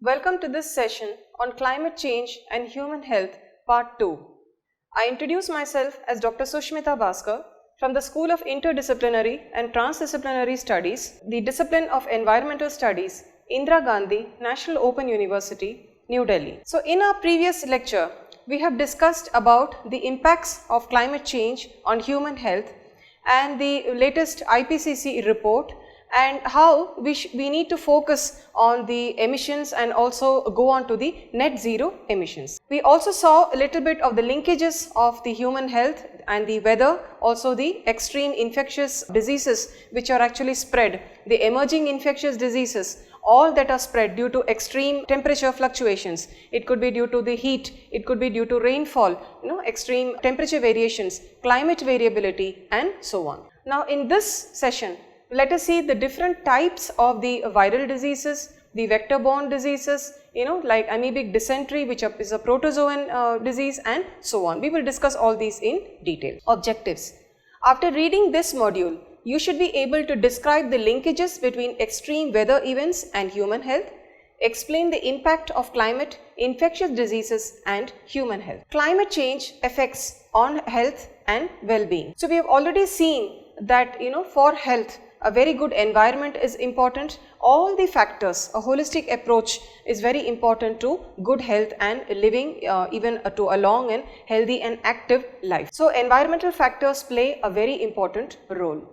Welcome to this session on climate change and human health, part 2. I introduce myself as Dr. Sushmita Bhaskar from the School of Interdisciplinary and Transdisciplinary Studies, the discipline of Environmental Studies, Indira Gandhi National Open University, New Delhi. So in our previous lecture, we have discussed about the impacts of climate change on human health and the latest IPCC report and how we need to focus on the emissions and also go on to the net zero emissions. We also saw a little bit of the linkages of the human health and the weather, also the extreme infectious diseases which are actually spread, the emerging infectious diseases, all that are spread due to extreme temperature fluctuations. It could be due to the heat, it could be due to rainfall, extreme temperature variations, climate variability and so on. Now in this session, let us see the different types of the viral diseases, the vector-borne diseases, like amoebic dysentery, which is a protozoan disease and so on. We will discuss all these in detail. Objectives. After reading this module, you should be able to describe the linkages between extreme weather events and human health, explain the impact of climate, infectious diseases and human health. Climate change affects on health and well-being. So we have already seen that for health, a very good environment is important. All the factors, a holistic approach is very important to good health and living even to a long and healthy and active life. So environmental factors play a very important role.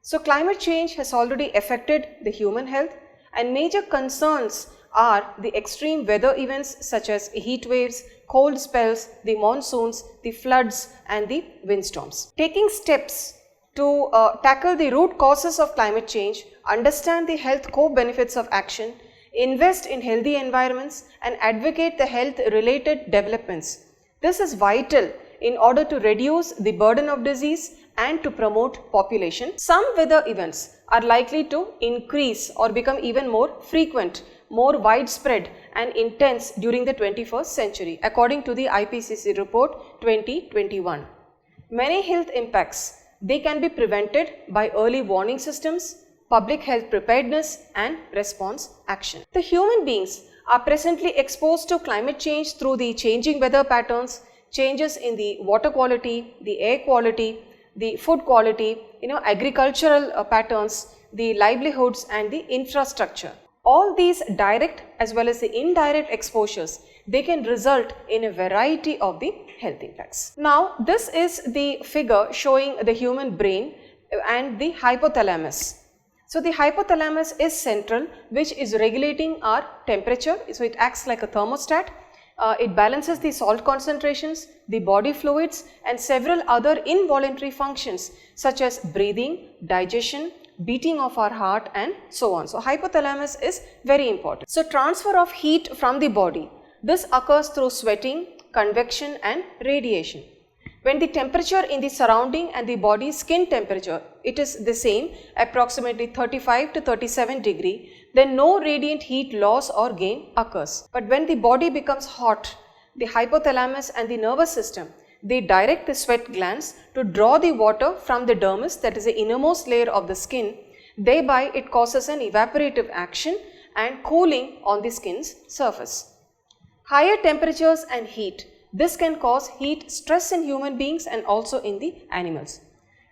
So climate change has already affected the human health and major concerns are the extreme weather events such as heat waves, cold spells, the monsoons, the floods and the windstorms. Taking steps to tackle the root causes of climate change, understand the health co-benefits of action, invest in healthy environments and advocate the health related developments. This is vital in order to reduce the burden of disease and to promote population. Some weather events are likely to increase or become even more frequent, more widespread and intense during the 21st century according to the IPCC report 2021. Many health impacts they can be prevented by early warning systems, public health preparedness and response action. The human beings are presently exposed to climate change through the changing weather patterns, changes in the water quality, the air quality, the food quality, agricultural patterns, the livelihoods and the infrastructure. All these direct as well as the indirect exposures, they can result in a variety of the health impacts. Now this is the figure showing the human brain and the hypothalamus. So the hypothalamus is central, which is regulating our temperature. So it acts like a thermostat. It balances the salt concentrations, the body fluids and several other involuntary functions such as breathing, digestion, beating of our heart and so on. So hypothalamus is very important. So transfer of heat from the body. This occurs through sweating, convection and radiation. When the temperature in the surrounding and the body skin temperature, it is the same approximately 35 to 37 degree, then no radiant heat loss or gain occurs. But when the body becomes hot, the hypothalamus and the nervous system, they direct the sweat glands to draw the water from the dermis, that is the innermost layer of the skin. Thereby it causes an evaporative action and cooling on the skin's surface. Higher temperatures and heat, this can cause heat stress in human beings and also in the animals.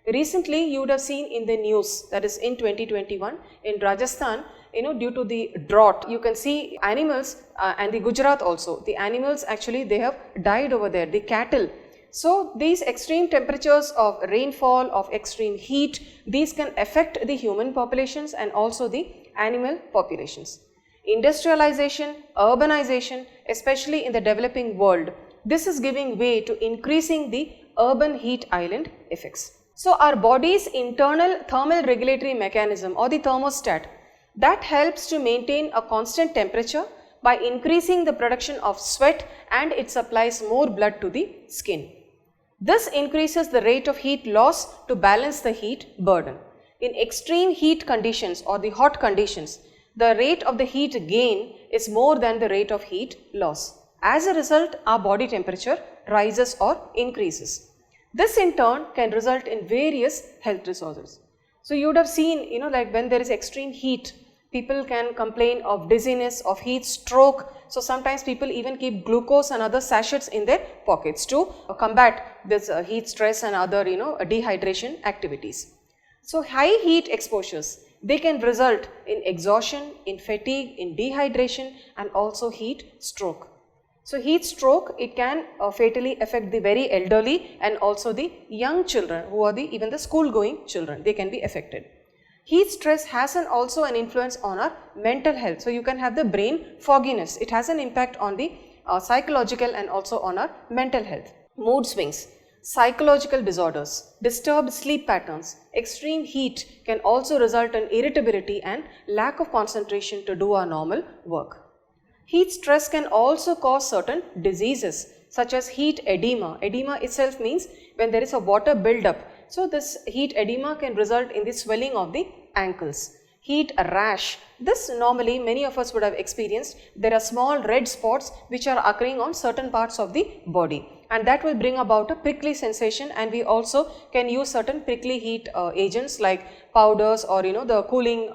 Recently you would have seen in the news, that is in 2021 in Rajasthan, due to the drought, you can see animals and the Gujarat also, the animals actually they have died over there, the cattle. So these extreme temperatures of rainfall, of extreme heat, these can affect the human populations and also the animal populations. Industrialization, urbanization, especially in the developing world, this is giving way to increasing the urban heat island effects. So our body's internal thermal regulatory mechanism or the thermostat, that helps to maintain a constant temperature by increasing the production of sweat and it supplies more blood to the skin. This increases the rate of heat loss to balance the heat burden. In extreme heat conditions or the hot conditions, the rate of the heat gain is more than the rate of heat loss. As a result, our body temperature rises or increases. This in turn can result in various health disorders. So you would have seen, like when there is extreme heat, People can complain of dizziness, of heat stroke. So sometimes people even keep glucose and other sachets in their pockets to combat this heat stress and other dehydration activities. So high heat exposures, they can result in exhaustion, in fatigue, in dehydration and also heat stroke. So heat stroke, it can fatally affect the very elderly and also the young children who are even the school going children, they can be affected. Heat stress has also an influence on our mental health. So you can have the brain fogginess, it has an impact on the psychological and also on our mental health. Mood swings, psychological disorders, disturbed sleep patterns, extreme heat can also result in irritability and lack of concentration to do our normal work. Heat stress can also cause certain diseases such as heat edema. Edema itself means when there is a water buildup. So this heat edema can result in the swelling of the ankles. Heat rash, this normally many of us would have experienced. There are small red spots which are occurring on certain parts of the body, and that will bring about a prickly sensation, and we also can use certain prickly heat agents like powders or the cooling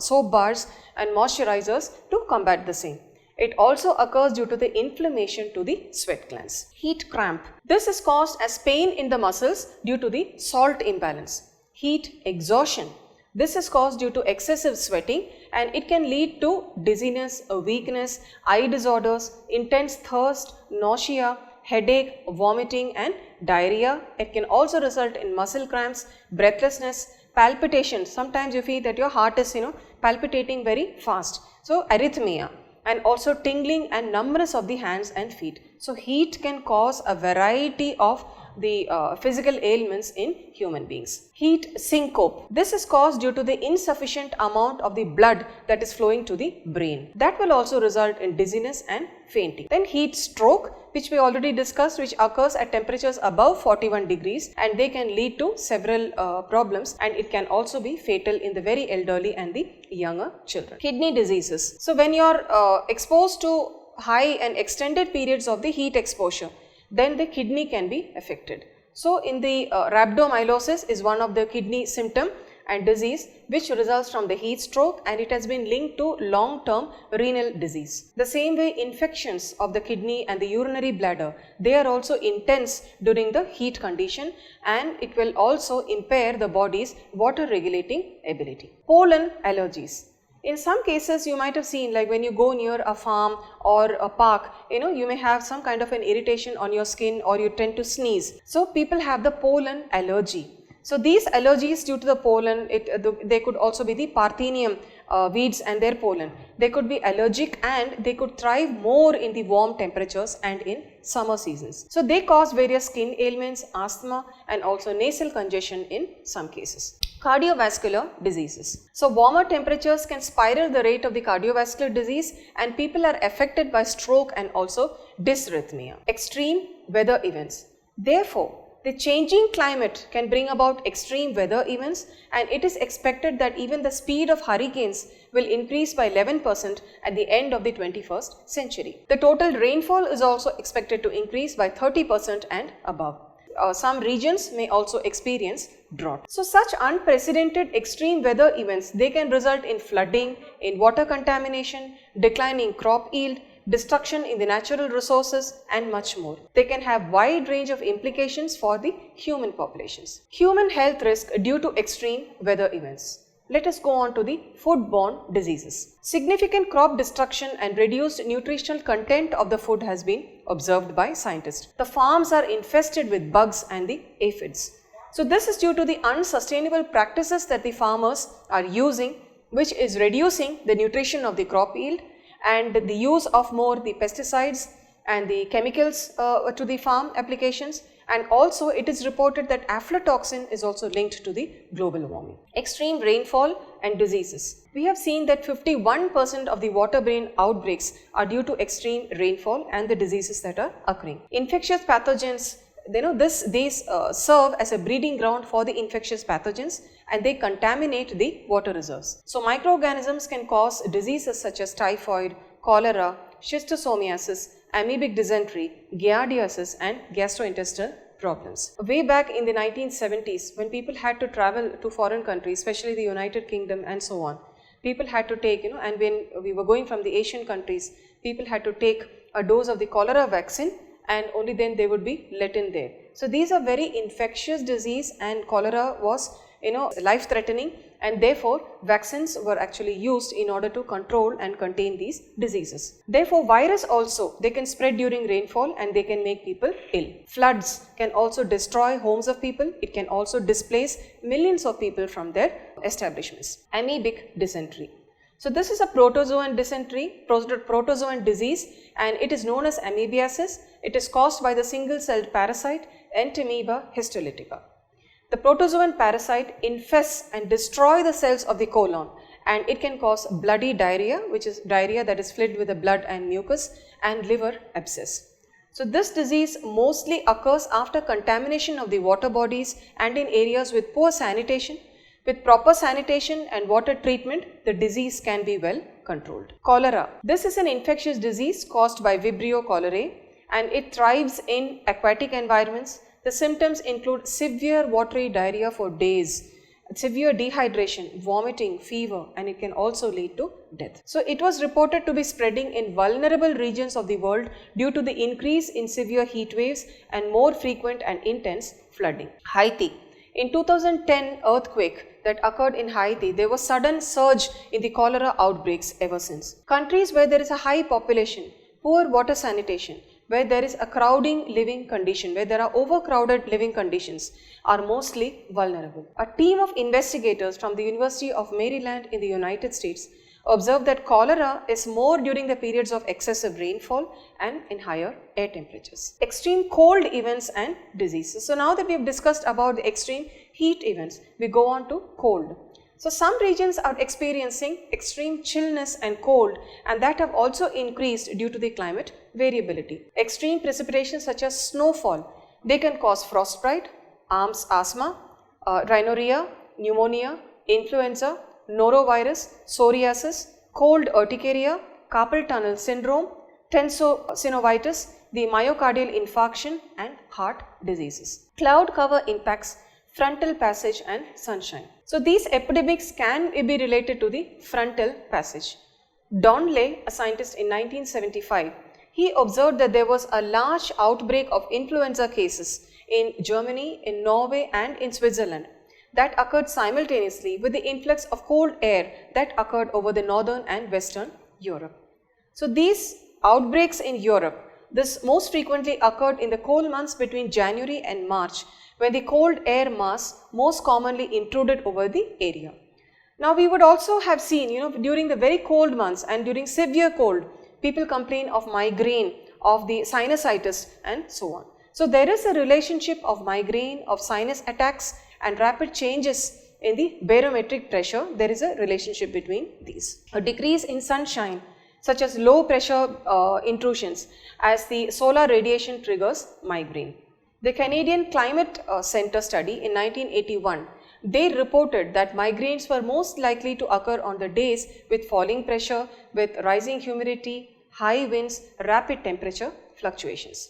soap bars and moisturizers to combat the same. It also occurs due to the inflammation to the sweat glands. Heat cramp, this is caused as pain in the muscles due to the salt imbalance. Heat exhaustion, this is caused due to excessive sweating, and it can lead to dizziness, weakness, eye disorders, intense thirst, nausea, headache, vomiting and diarrhea. It can also result in muscle cramps, breathlessness, palpitations. Sometimes you feel that your heart is palpitating very fast. So arrhythmia, and also tingling and numbness of the hands and feet. So heat can cause a variety of the physical ailments in human beings. Heat syncope, this is caused due to the insufficient amount of the blood that is flowing to the brain. That will also result in dizziness and fainting. Then heat stroke, which we already discussed, which occurs at temperatures above 41 degrees, and they can lead to several problems, and it can also be fatal in the very elderly and the younger children. Kidney diseases, so when you are exposed to high and extended periods of the heat exposure, then the kidney can be affected. So in the rhabdomyolysis is one of the kidney symptom and disease which results from the heat stroke, and it has been linked to long-term renal disease. The same way infections of the kidney and the urinary bladder, they are also intense during the heat condition, and it will also impair the body's water regulating ability. Pollen allergies. In some cases you might have seen, like when you go near a farm or a park, you may have some kind of an irritation on your skin, or you tend to sneeze. So people have the pollen allergy. So these allergies due to the pollen, they could also be the Parthenium weeds and their pollen. They could be allergic, and they could thrive more in the warm temperatures and in summer seasons. So they cause various skin ailments, asthma and also nasal congestion in some cases. Cardiovascular diseases. So warmer temperatures can spiral the rate of the cardiovascular disease, and people are affected by stroke and also dysrhythmia. Extreme weather events. Therefore, the changing climate can bring about extreme weather events, and it is expected that even the speed of hurricanes will increase by 11% at the end of the 21st century. The total rainfall is also expected to increase by 30% and above. Some regions may also experience drought. So such unprecedented extreme weather events, they can result in flooding, in water contamination, declining crop yield, destruction in the natural resources and much more. They can have wide range of implications for the human populations. Human health risk due to extreme weather events. Let us go on to the foodborne diseases. Significant crop destruction and reduced nutritional content of the food has been observed by scientists. The farms are infested with bugs and the aphids. So this is due to the unsustainable practices that the farmers are using, which is reducing the nutrition of the crop yield, and the use of more the pesticides and the chemicals to the farm applications, and also it is reported that aflatoxin is also linked to the global warming. Extreme rainfall and diseases. We have seen that 51% of the waterborne outbreaks are due to extreme rainfall and the diseases that are occurring. Infectious pathogens, these serve as a breeding ground for the infectious pathogens, and they contaminate the water reserves. So microorganisms can cause diseases such as typhoid, cholera, schistosomiasis, amoebic dysentery, giardiasis and gastrointestinal problems. Way back in the 1970s, when people had to travel to foreign countries, especially the United Kingdom and so on, People had to take, and when we were going from the Asian countries, people had to take a dose of the cholera vaccine and only then they would be let in there. So these are very infectious disease, and cholera was life threatening, and therefore vaccines were actually used in order to control and contain these diseases. Therefore virus also, they can spread during rainfall and they can make people ill. Floods can also destroy homes of people. It can also displace millions of people from their establishments. Amoebic dysentery. So this is a protozoan dysentery, protozoan disease, and it is known as amoebiasis. It is caused by the single-celled parasite Entamoeba histolytica. The protozoan parasite infests and destroys the cells of the colon, and it can cause bloody diarrhea, which is diarrhea that is filled with the blood and mucus, and liver abscess. So this disease mostly occurs after contamination of the water bodies and in areas with poor sanitation. With proper sanitation and water treatment, the disease can be well controlled. Cholera. This is an infectious disease caused by Vibrio cholerae, and it thrives in aquatic environments. The symptoms include severe watery diarrhea for days, severe dehydration, vomiting, fever, and it can also lead to death. So it was reported to be spreading in vulnerable regions of the world due to the increase in severe heat waves and more frequent and intense flooding. Haiti. In 2010 earthquake that occurred in Haiti, there was sudden surge in the cholera outbreaks ever since. Countries where there is a high population, poor water sanitation, where there is a crowding living condition, where there are overcrowded living conditions, are mostly vulnerable. A team of investigators from the University of Maryland in the United States observed that cholera is more during the periods of excessive rainfall and in higher air temperatures. Extreme cold events and diseases. So now that we have discussed about the extreme heat events, we go on to cold. So some regions are experiencing extreme chillness and cold, and that have also increased due to the climate variability. Extreme precipitation such as snowfall, they can cause frostbite, asthma, rhinorrhea, pneumonia, influenza, norovirus, psoriasis, cold urticaria, carpal tunnel syndrome, tensosynovitis, the myocardial infarction, and heart diseases. Cloud cover impacts frontal passage and sunshine. So these epidemics can be related to the frontal passage. Donley, a scientist in 1975, he observed that there was a large outbreak of influenza cases in Germany, in Norway, and in Switzerland that occurred simultaneously with the influx of cold air that occurred over the northern and western Europe. So these outbreaks in Europe, this most frequently occurred in the cold months between January and March, when the cold air mass most commonly intruded over the area. Now we would also have seen, during the very cold months and during severe cold, people complain of migraine, of the sinusitis, and so on. So there is a relationship of migraine, of sinus attacks, and rapid changes in the barometric pressure. There is a relationship between these. A decrease in sunshine, such as low pressure intrusions, as the solar radiation triggers migraine. The Canadian Climate Center study in 1981, they reported that migraines were most likely to occur on the days with falling pressure, with rising humidity, high winds, rapid temperature fluctuations.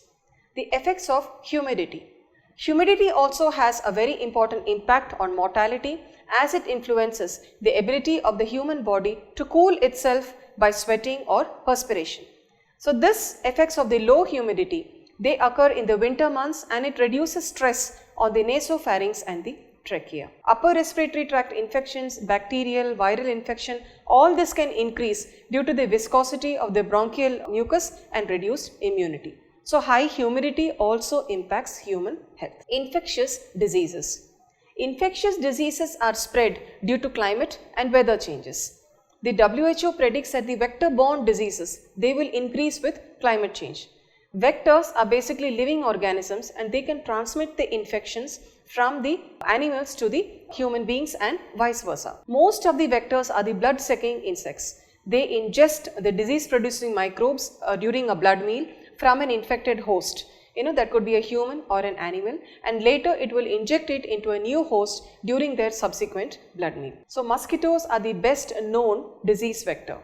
The effects of humidity. Humidity also has a very important impact on mortality, as it influences the ability of the human body to cool itself by sweating or perspiration. So this effects of the low humidity, they occur in the winter months, and it reduces stress on the nasopharynx and the trachea. Upper respiratory tract infections, bacterial, viral infection, all this can increase due to the viscosity of the bronchial mucus and reduced immunity. So high humidity also impacts human health. Infectious diseases. Infectious diseases are spread due to climate and weather changes. The WHO predicts that the vector-borne diseases, they will increase with climate change. Vectors are basically living organisms, and they can transmit the infections from the animals to the human beings and vice versa. Most of the vectors are the blood-sucking insects. They ingest the disease-producing microbes during a blood meal from an infected host. That could be a human or an animal, and later it will inject it into a new host during their subsequent blood meal. So mosquitoes are the best known disease vector.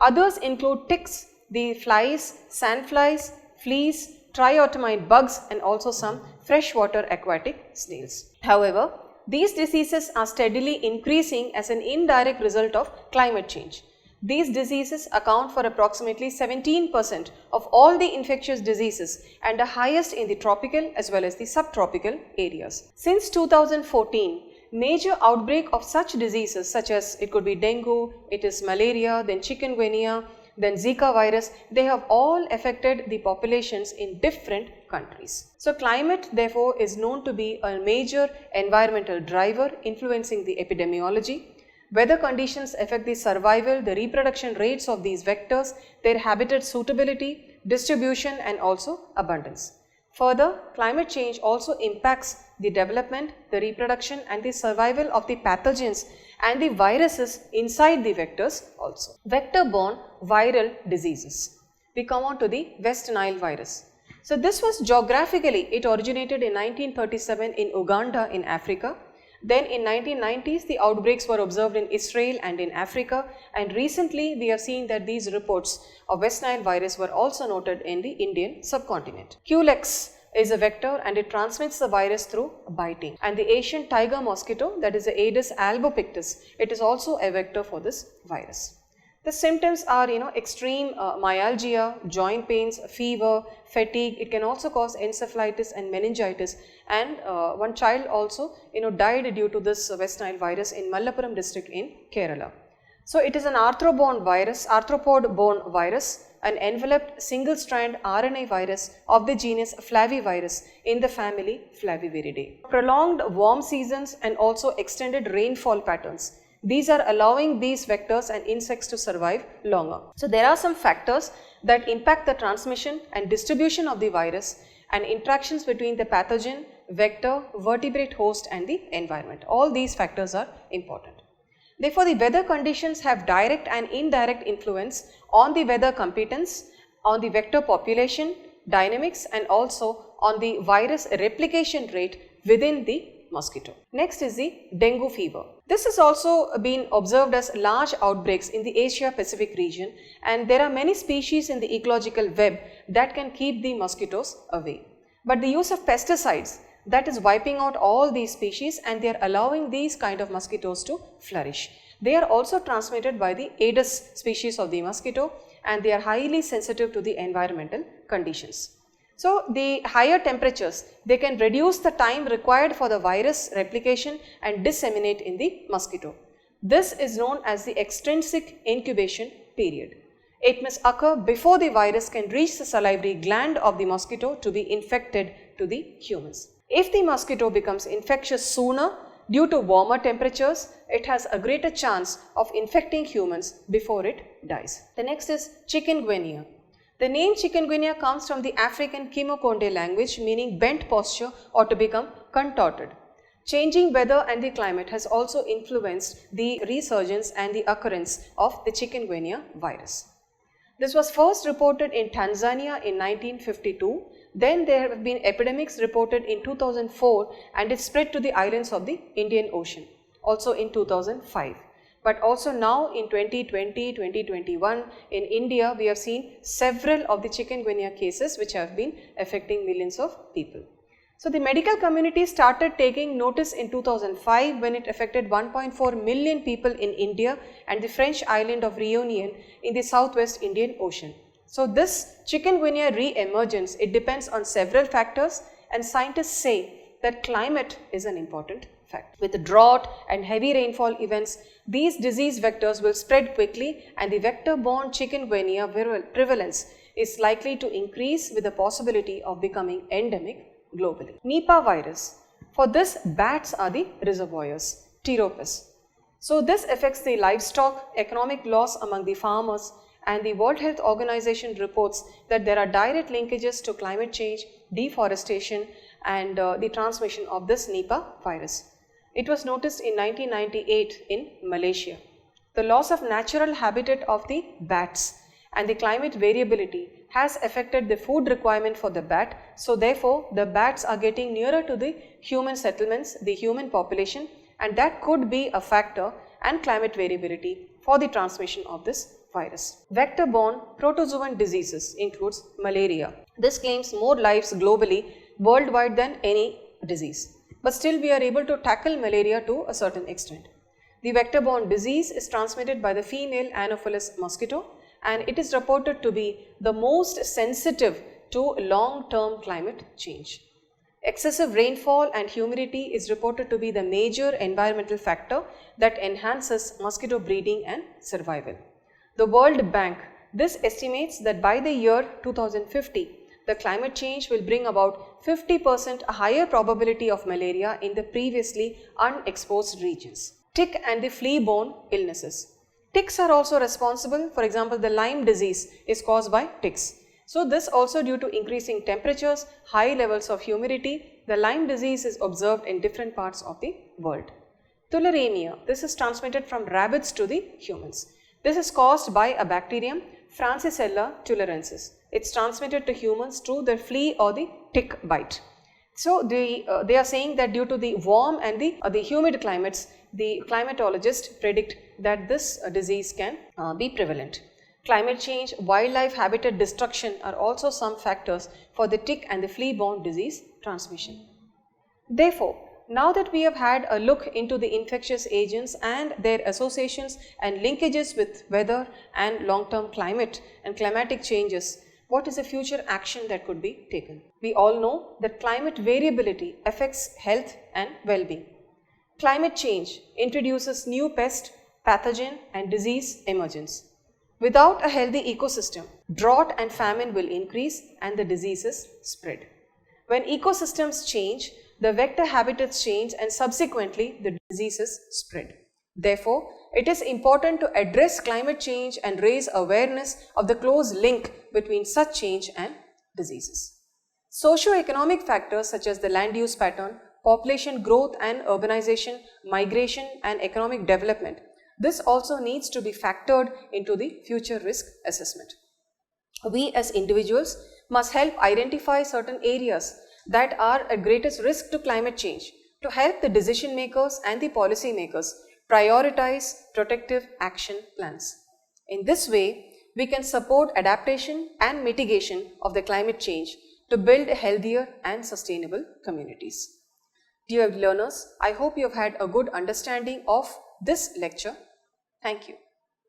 Others include ticks, the flies, sandflies, fleas, triautomite bugs, and also some freshwater aquatic snails. However, these diseases are steadily increasing as an indirect result of climate change. These diseases account for approximately 17% of all the infectious diseases and are highest in the tropical as well as the subtropical areas. Since 2014, major outbreak of such diseases such as it could be dengue, it is malaria, then chikungunya, then Zika virus, they have all affected the populations in different countries. So climate therefore is known to be a major environmental driver influencing the epidemiology. Weather conditions affect the survival, the reproduction rates of these vectors, their habitat suitability, distribution and also abundance. Further, climate change also impacts the development, the reproduction and the survival of the pathogens and the viruses inside the vectors also. Vector-borne viral diseases. We come on to the West Nile virus. So this was geographically, it originated in 1937 in Uganda in Africa. Then in 1990s, the outbreaks were observed in Israel and in Africa, and recently we have seen that these reports of West Nile virus were also noted in the Indian subcontinent. Culex is a vector and it transmits the virus through biting, and the Asian tiger mosquito, that is the Aedes albopictus, it is also a vector for this virus. The symptoms are extreme myalgia, joint pains, fever, fatigue. It can also cause encephalitis and meningitis, and one child also died due to this West Nile virus in Malappuram district in Kerala. So it is an arthropod-borne virus, an enveloped single strand RNA virus of the genus Flavivirus in the family Flaviviridae. Prolonged warm seasons and also extended rainfall patterns, these are allowing these vectors and insects to survive longer. So there are some factors that impact the transmission and distribution of the virus and interactions between the pathogen, vector, vertebrate host and the environment. All these factors are important. Therefore, the weather conditions have direct and indirect influence on the weather competence, on the vector population, dynamics and also on the virus replication rate within the mosquito. Next is the dengue fever. This has also been observed as large outbreaks in the Asia Pacific region, and there are many species in the ecological web that can keep the mosquitoes away. But the use of pesticides, that is wiping out all these species, and they are allowing these kind of mosquitoes to flourish. They are also transmitted by the Aedes species of the mosquito, and they are highly sensitive to the environmental conditions. So the higher temperatures, they can reduce the time required for the virus replication and disseminate in the mosquito. This is known as the extrinsic incubation period. It must occur before the virus can reach the salivary gland of the mosquito to be infected to the humans. If the mosquito becomes infectious sooner due to warmer temperatures, it has a greater chance of infecting humans before it dies. The next is chikungunya. The name chikungunya comes from the African Kimukonde language meaning bent posture or to become contorted. Changing weather and the climate has also influenced the resurgence and the occurrence of the chikungunya virus. This was first reported in Tanzania in 1952. Then there have been epidemics reported in 2004 and it spread to the islands of the Indian Ocean, also in 2005. But also now in 2020, 2021 in India we have seen several of the chikungunya cases which have been affecting millions of people. So the medical community started taking notice in 2005 when it affected 1.4 million people in India and the French island of Réunion in the southwest Indian Ocean. So this chikungunya re-emergence, it depends on several factors, and scientists say that climate is an important factor. With drought and heavy rainfall events, these disease vectors will spread quickly and the vector-borne chikungunya prevalence is likely to increase with the possibility of becoming endemic globally. Nipah virus. For this, bats are the reservoirs, Pteropus. So this affects the livestock, economic loss among the farmers, and the World Health Organization reports that there are direct linkages to climate change, deforestation and the transmission of this Nipah virus. It was noticed in 1998 in Malaysia. The loss of natural habitat of the bats and the climate variability has affected the food requirement for the bat. So therefore, the bats are getting nearer to the human settlements, the human population, and that could be a factor and climate variability for the transmission of this virus. Vector-borne protozoan diseases includes malaria. This claims more lives globally worldwide than any disease. but still we are able to tackle malaria to a certain extent. The vector-borne disease is transmitted by the female Anopheles mosquito, and it is reported to be the most sensitive to long-term climate change. Excessive rainfall and humidity is reported to be the major environmental factor that enhances mosquito breeding and survival. The World Bank, this estimates that by the year 2050, the climate change will bring about 50% higher probability of malaria in the previously unexposed regions. Tick and the flea-borne illnesses. Ticks are also responsible. For example, the Lyme disease is caused by ticks. So this also due to increasing temperatures, high levels of humidity, the Lyme disease is observed in different parts of the world. Tularemia, this is transmitted from rabbits to the humans. This is caused by a bacterium, Francisella tularensis. It's transmitted to humans through the flea or the tick bite. So they are saying that due to the warm and the humid climates, the climatologists predict that this disease can be prevalent. Climate change, wildlife habitat destruction are also some factors for the tick and the flea-borne disease transmission. Therefore, now that we have had a look into the infectious agents and their associations and linkages with weather and long-term climate and climatic changes, what is the future action that could be taken? We all know that climate variability affects health and well-being. Climate change introduces new pest, pathogen and disease emergence. Without a healthy ecosystem, drought and famine will increase and the diseases spread. When ecosystems change, the vector habitats change and subsequently the diseases spread. Therefore, it is important to address climate change and raise awareness of the close link between such change and diseases. Socio-economic factors such as the land use pattern, population growth and urbanization, migration and economic development, this also needs to be factored into the future risk assessment. We as individuals must help identify certain areas that are at greatest risk to climate change to help the decision makers and the policy makers prioritize protective action plans. In this way, we can support adaptation and mitigation of the climate change to build healthier and sustainable communities. Dear learners, I hope you have had a good understanding of this lecture. Thank you.